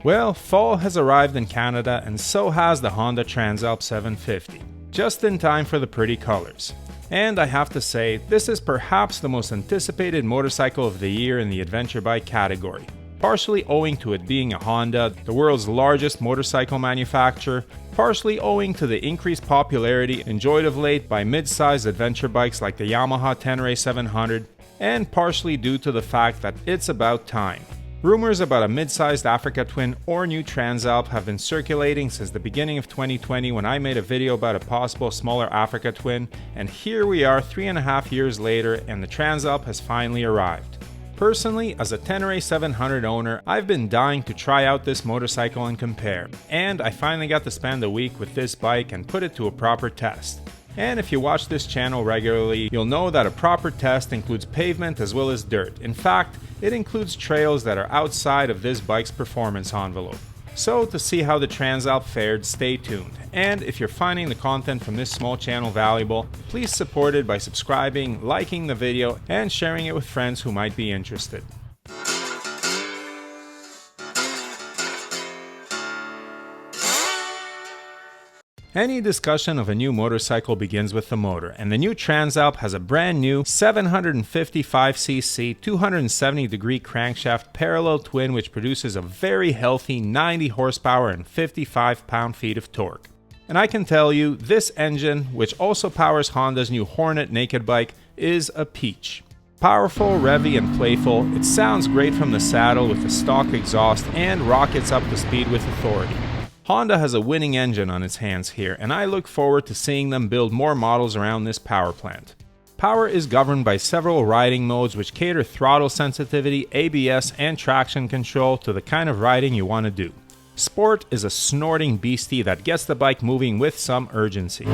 Well, fall has arrived in Canada and so has the Honda Transalp 750, just in time for the pretty colors. And I have to say, this is perhaps the most anticipated motorcycle of the year in the adventure bike category, partially owing to it being a Honda, the world's largest motorcycle manufacturer, partially owing to the increased popularity enjoyed of late by mid-sized adventure bikes like the Yamaha Tenere 700, and partially due to the fact that it's about time. Rumors about a mid-sized Africa Twin or new Transalp have been circulating since the beginning of 2020 when I made a video about a possible smaller Africa Twin, and here we are 3.5 years later and the Transalp has finally arrived. Personally, as a Tenere 700 owner, I've been dying to try out this motorcycle and compare, and I finally got to spend a week with this bike and put it to a proper test. And if you watch this channel regularly, you'll know that a proper test includes pavement as well as dirt. In fact, it includes trails that are outside of this bike's performance envelope. So to see how the Transalp fared, stay tuned. And if you're finding the content from this small channel valuable, please support it by subscribing, liking the video, and sharing it with friends who might be interested. Any discussion of a new motorcycle begins with the motor, and the new Transalp has a brand new 755cc 270-degree crankshaft parallel twin which produces a very healthy 90 horsepower and 55 pound-feet of torque. And I can tell you, this engine, which also powers Honda's new Hornet naked bike, is a peach. Powerful, revvy, and playful, it sounds great from the saddle with the stock exhaust and rockets up to speed with authority. Honda has a winning engine on its hands here, and I look forward to seeing them build more models around this power plant. Power is governed by several riding modes which cater throttle sensitivity, ABS, and traction control to the kind of riding you want to do. Sport is a snorting beastie that gets the bike moving with some urgency.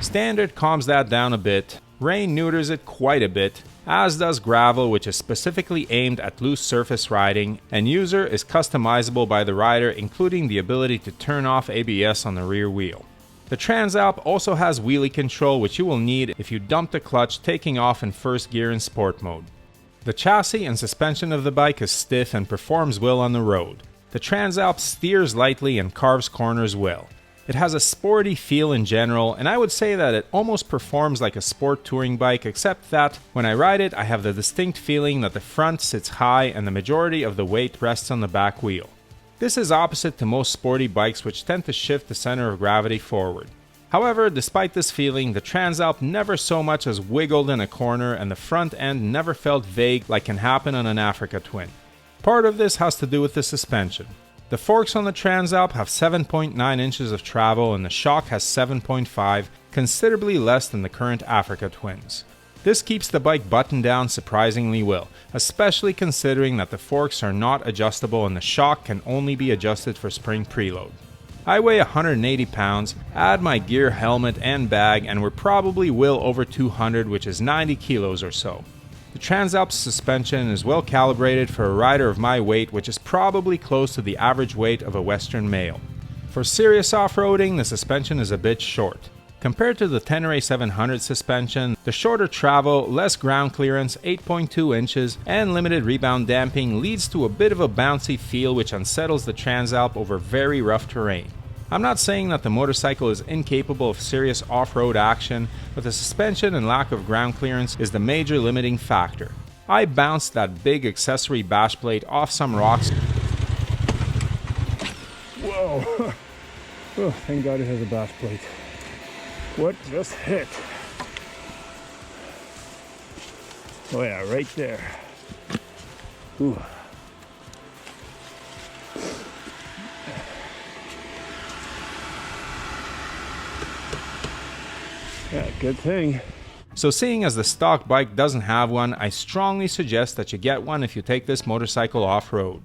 Standard calms that down a bit, rain neuters it quite a bit, as does gravel, which is specifically aimed at loose surface riding, and user is customizable by the rider, including the ability to turn off ABS on the rear wheel. The Transalp also has wheelie control, which you will need if you dump the clutch taking off in first gear in sport mode. The chassis and suspension of the bike is stiff and performs well on the road. The Transalp steers lightly and carves corners well. It has a sporty feel in general, and I would say that it almost performs like a sport touring bike, except that when I ride it, I have the distinct feeling that the front sits high and the majority of the weight rests on the back wheel. This is opposite to most sporty bikes which tend to shift the center of gravity forward. However, despite this feeling, the Transalp never so much as wiggled in a corner and the front end never felt vague like can happen on an Africa Twin. Part of this has to do with the suspension. The forks on the Transalp have 7.9 inches of travel and the shock has 7.5, considerably less than the current Africa Twins. This keeps the bike buttoned down surprisingly well, especially considering that the forks are not adjustable and the shock can only be adjusted for spring preload. I weigh 180 pounds, add my gear, helmet, and bag, and we're probably well over 200, which is 90 kilos or so. The Transalp's suspension is well calibrated for a rider of my weight, which is probably close to the average weight of a Western male. For serious off-roading, the suspension is a bit short. Compared to the Tenere 700 suspension, the shorter travel, less ground clearance, 8.2 inches, and limited rebound damping leads to a bit of a bouncy feel which unsettles the Transalp over very rough terrain. I'm not saying that the motorcycle is incapable of serious off-road action, but the suspension and lack of ground clearance is the major limiting factor. I bounced that big accessory bash plate off some rocks. Whoa! Oh, thank God it has a bash plate. What just hit? Oh yeah, right there. Ooh. Yeah, good thing. So seeing as the stock bike doesn't have one, I strongly suggest that you get one if you take this motorcycle off-road.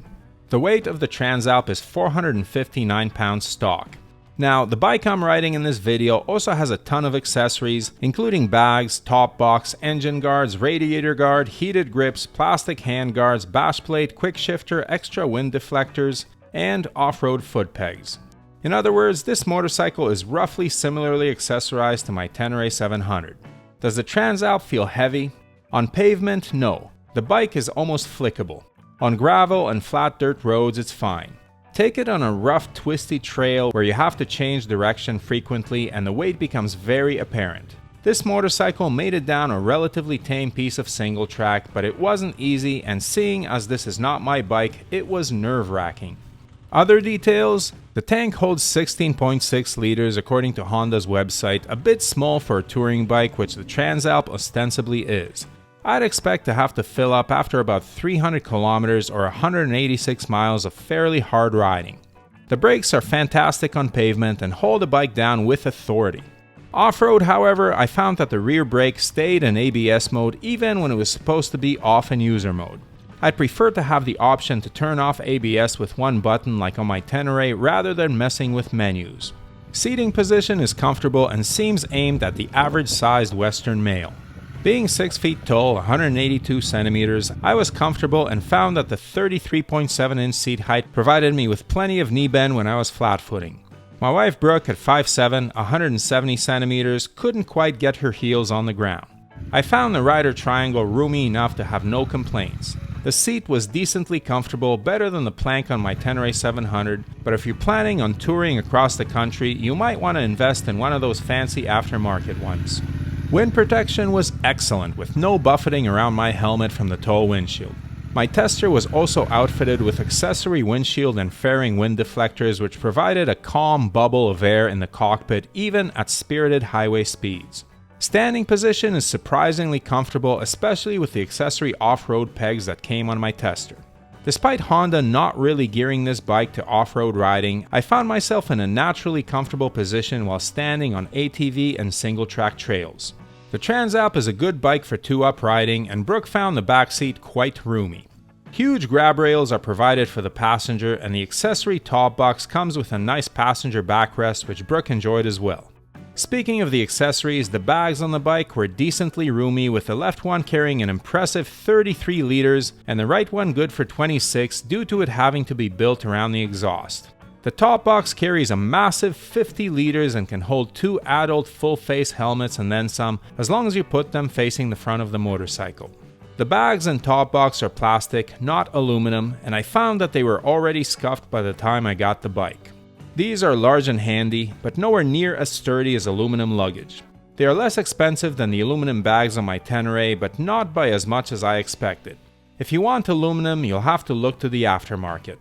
The weight of the Transalp is 459 pounds stock. Now, the bike I'm riding in this video also has a ton of accessories, including bags, top box, engine guards, radiator guard, heated grips, plastic hand guards, bash plate, quick shifter, extra wind deflectors, and off-road foot pegs. In other words, this motorcycle is roughly similarly accessorized to my Tenere 700. Does the Transalp feel heavy? On pavement, no. The bike is almost flickable. On gravel and flat dirt roads, it's fine. Take it on a rough, twisty trail where you have to change direction frequently and the weight becomes very apparent. This motorcycle made it down a relatively tame piece of single track, but it wasn't easy, and seeing as this is not my bike, it was nerve-wracking. Other details? The tank holds 16.6 liters according to Honda's website, a bit small for a touring bike, which the Transalp ostensibly is. I'd expect to have to fill up after about 300 kilometers or 186 miles of fairly hard riding. The brakes are fantastic on pavement and hold the bike down with authority. Off-road, however, I found that the rear brake stayed in ABS mode even when it was supposed to be off in user mode. I'd prefer to have the option to turn off ABS with one button like on my Tenere rather than messing with menus. Seating position is comfortable and seems aimed at the average-sized Western male. Being 6 feet tall, 182 centimeters, I was comfortable and found that the 33.7-inch seat height provided me with plenty of knee bend when I was flat-footing. My wife Brooke, at 5'7", 170 centimeters, couldn't quite get her heels on the ground. I found the rider triangle roomy enough to have no complaints. The seat was decently comfortable, better than the plank on my Tenere 700, but if you're planning on touring across the country, you might want to invest in one of those fancy aftermarket ones. Wind protection was excellent, with no buffeting around my helmet from the tall windshield. My tester was also outfitted with accessory windshield and fairing wind deflectors, which provided a calm bubble of air in the cockpit even at spirited highway speeds. Standing position is surprisingly comfortable, especially with the accessory off-road pegs that came on my tester. Despite Honda not really gearing this bike to off-road riding, I found myself in a naturally comfortable position while standing on ATV and single-track trails. The Transalp is a good bike for two-up riding, and Brooke found the back seat quite roomy. Huge grab rails are provided for the passenger, and the accessory top box comes with a nice passenger backrest, which Brooke enjoyed as well. Speaking of the accessories, the bags on the bike were decently roomy, with the left one carrying an impressive 33 liters and the right one good for 26 due to it having to be built around the exhaust. The top box carries a massive 50 liters and can hold 2 adult full-face helmets and then some, as long as you put them facing the front of the motorcycle. The bags and top box are plastic, not aluminum, and I found that they were already scuffed by the time I got the bike. These are large and handy, but nowhere near as sturdy as aluminum luggage. They are less expensive than the aluminum bags on my Tenere, but not by as much as I expected. If you want aluminum, you'll have to look to the aftermarket.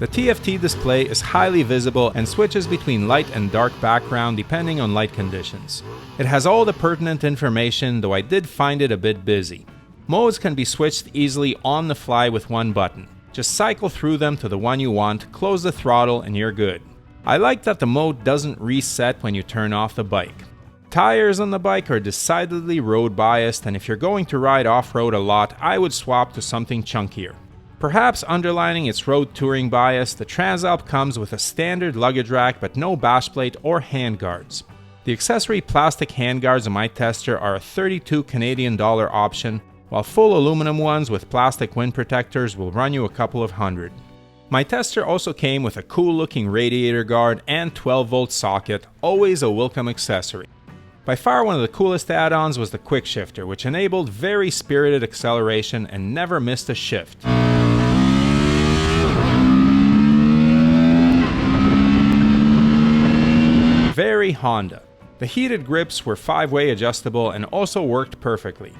The TFT display is highly visible and switches between light and dark background depending on light conditions. It has all the pertinent information, though I did find it a bit busy. Modes can be switched easily on the fly with one button. Just cycle through them to the one you want, close the throttle, and you're good. I like that the mode doesn't reset when you turn off the bike. Tires on the bike are decidedly road biased, and if you're going to ride off-road a lot, I would swap to something chunkier. Perhaps underlining its road touring bias, the Transalp comes with a standard luggage rack but no bash plate or handguards. The accessory plastic handguards on my tester are a $32 Canadian option, while full aluminum ones with plastic wind protectors will run you a couple of hundred. My tester also came with a cool looking radiator guard and 12-volt socket, always a welcome accessory. By far one of the coolest add-ons was the quick shifter, which enabled very spirited acceleration and never missed a shift. Very Honda. The heated grips were 5-way adjustable and also worked perfectly.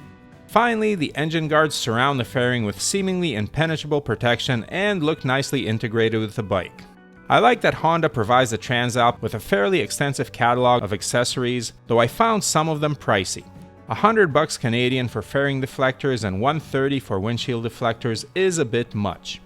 Finally, the engine guards surround the fairing with seemingly impenetrable protection and look nicely integrated with the bike. I like that Honda provides the Transalp with a fairly extensive catalog of accessories, though I found some of them pricey. $100 Canadian for fairing deflectors and $130 for windshield deflectors is a bit much.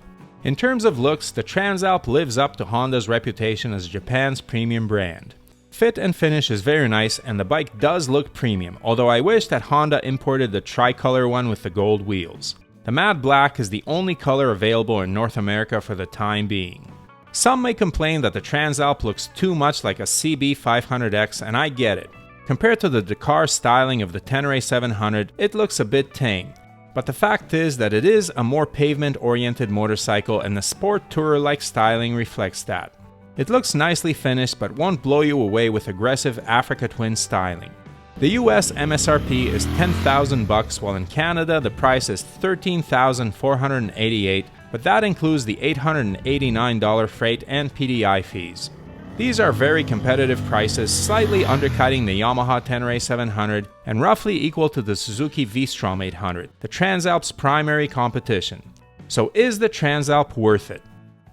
In terms of looks, the Transalp lives up to Honda's reputation as Japan's premium brand. Fit and finish is very nice, and the bike does look premium, although I wish that Honda imported the tricolor one with the gold wheels. The matte black is the only color available in North America for the time being. Some may complain that the Transalp looks too much like a CB500X, and I get it. Compared to the Dakar styling of the Tenere 700, it looks a bit tame. But the fact is that it is a more pavement-oriented motorcycle, and the sport tourer-like styling reflects that. It looks nicely finished but won't blow you away with aggressive Africa Twin styling. The US MSRP is $10,000 while in Canada the price is $13,488, but that includes the $889 freight and PDI fees. These are very competitive prices, slightly undercutting the Yamaha Tenere 700 and roughly equal to the Suzuki V-Strom 800, the Transalp's primary competition. So is the Transalp worth it?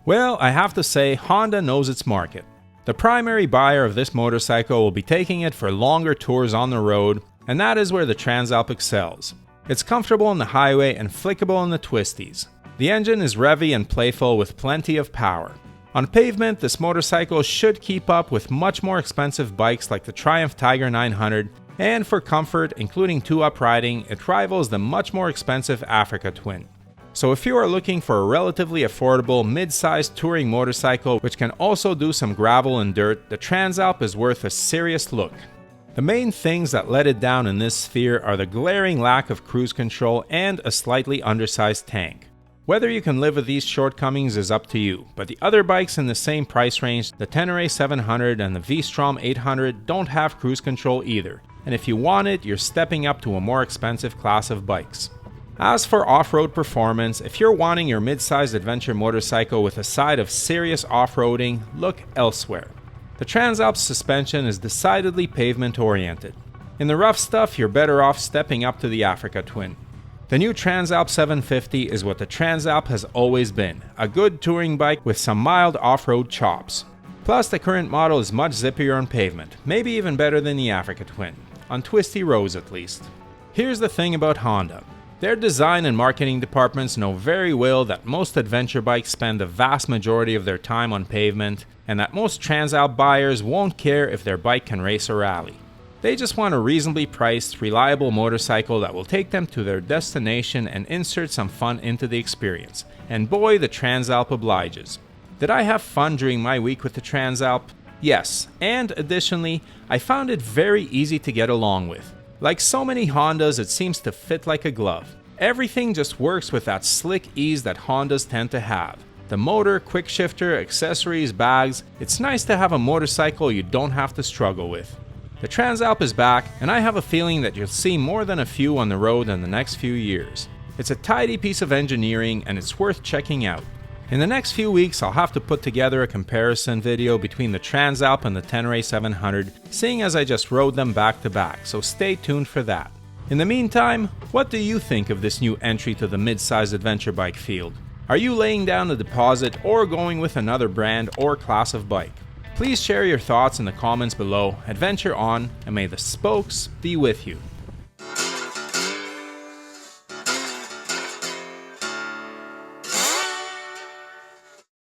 Well, I have to say Honda knows its market. The primary buyer of this motorcycle will be taking it for longer tours on the road, and that is where the Transalp excels. It's comfortable on the highway and flickable in the twisties. The engine is revvy and playful with plenty of power. On pavement, this motorcycle should keep up with much more expensive bikes like the Triumph Tiger 900, and for comfort, including two-up riding, it rivals the much more expensive Africa Twin. So if you are looking for a relatively affordable, mid-sized touring motorcycle which can also do some gravel and dirt, the Transalp is worth a serious look. The main things that let it down in this sphere are the glaring lack of cruise control and a slightly undersized tank. Whether you can live with these shortcomings is up to you, but the other bikes in the same price range, the Tenere 700 and the V-Strom 800, don't have cruise control either, and if you want it, you're stepping up to a more expensive class of bikes. As for off-road performance, if you're wanting your mid-sized adventure motorcycle with a side of serious off-roading, look elsewhere. The Transalp's suspension is decidedly pavement-oriented. In the rough stuff, you're better off stepping up to the Africa Twin. The new Transalp 750 is what the Transalp has always been, a good touring bike with some mild off-road chops. Plus, the current model is much zippier on pavement, maybe even better than the Africa Twin, on twisty roads at least. Here's the thing about Honda. Their design and marketing departments know very well that most adventure bikes spend the vast majority of their time on pavement, and that most Transalp buyers won't care if their bike can race or rally. They just want a reasonably priced, reliable motorcycle that will take them to their destination and insert some fun into the experience. And boy, the Transalp obliges. Did I have fun during my week with the Transalp? Yes, and additionally, I found it very easy to get along with. Like so many Hondas, it seems to fit like a glove. Everything just works with that slick ease that Hondas tend to have. The motor, quick shifter, accessories, bags, it's nice to have a motorcycle you don't have to struggle with. The Transalp is back, and I have a feeling that you'll see more than a few on the road in the next few years. It's a tidy piece of engineering, and it's worth checking out. In the next few weeks, I'll have to put together a comparison video between the Transalp and the Tenere 700, seeing as I just rode them back to back, so stay tuned for that. In the meantime, what do you think of this new entry to the mid-sized adventure bike field? Are you laying down a deposit or going with another brand or class of bike? Please share your thoughts in the comments below, adventure on, and may the spokes be with you.